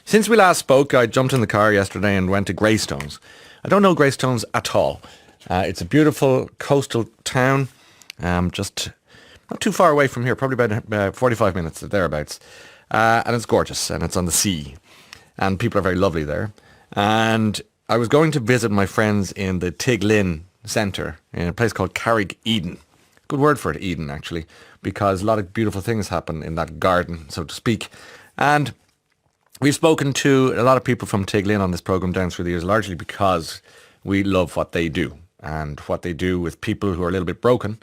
Since we last spoke, I jumped in the car yesterday and went to Greystones. I don't know Greystones at all. It's a beautiful coastal town, just not too far away from here, probably about 45 minutes, thereabouts. And it's gorgeous, and it's on the sea. And people are very lovely there. And I was going to visit my friends in the Tiglin Centre, in a place called Carraig, Eden. Good word for it, Eden, actually, because a lot of beautiful things happen in that garden, so to speak. And we've spoken to a lot of people from Tiglin on this programme down through the years, largely because we love what they do and what they do with people who are a little bit broken,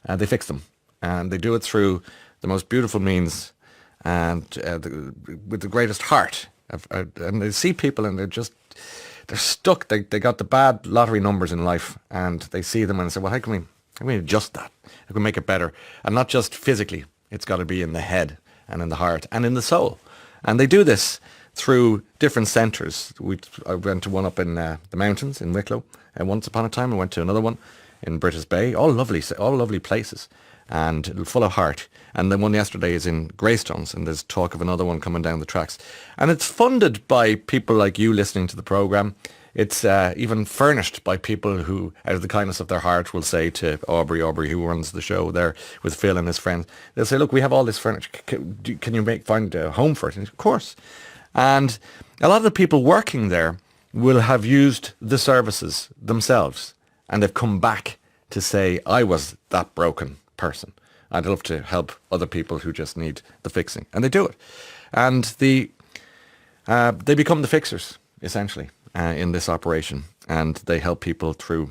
and they fix them. And they do it through the most beautiful means and with the greatest heart. And they see people and they're stuck. They got the bad lottery numbers in life, and they see them and say, well, how can we adjust that? How can we make it better? And not just physically. It's got to be in the head and in the heart and in the soul. And they do this through different centres. I went to one up in the mountains in Wicklow, and once upon a time I went to another one in British Bay. All lovely places and full of heart. And then one yesterday is in Greystones, and there's talk of another one coming down the tracks. And it's funded by people like you listening to the programme. It's even furnished by people who, out of the kindness of their heart, will say to Aubrey, who runs the show there with Phil and his friends, they'll say, look, we have all this furniture. Can you find a home for it? And of course. And a lot of the people working there will have used the services themselves, and they've come back to say, I was that broken person. I'd love to help other people who just need the fixing. And they do it. And they become the fixers, essentially, in this operation. And they help people through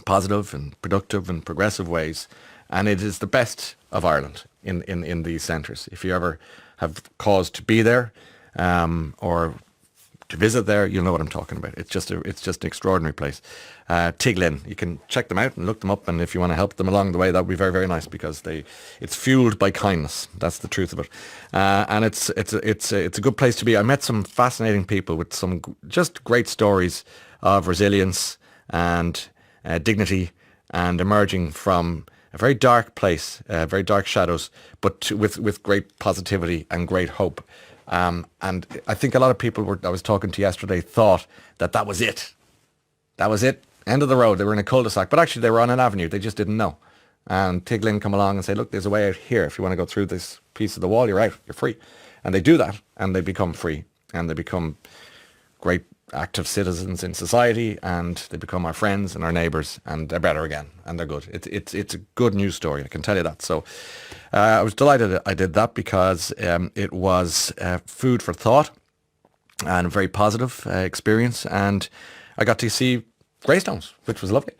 positive and productive and progressive ways. And it is the best of Ireland in these centres. If you ever have cause to be there or to visit there, you'll know what I'm talking about. It's just an extraordinary place. Tiglin, you can check them out and look them up, and if you want to help them along the way, that would be very, very nice, because it's fueled by kindness. That's the truth of it. And it's a good place to be. I met some fascinating people with some just great stories of resilience and dignity, and emerging from a very dark place, very dark shadows, but with great positivity and great hope. And I think a lot of people I was talking to yesterday thought that was it. That was it. End of the road. They were in a cul-de-sac, but actually they were on an avenue. They just didn't know. And Tiglin come along and say, look, there's a way out here. If you want to go through this piece of the wall, you're out. You're free. And they do that, and they become free, and they become great active citizens in society, and they become our friends and our neighbours, and they're better again, and they're good. It's a good news story, I can tell you that. So I was delighted I did that, because it was food for thought and a very positive experience, and I got to see Greystones, which was lovely.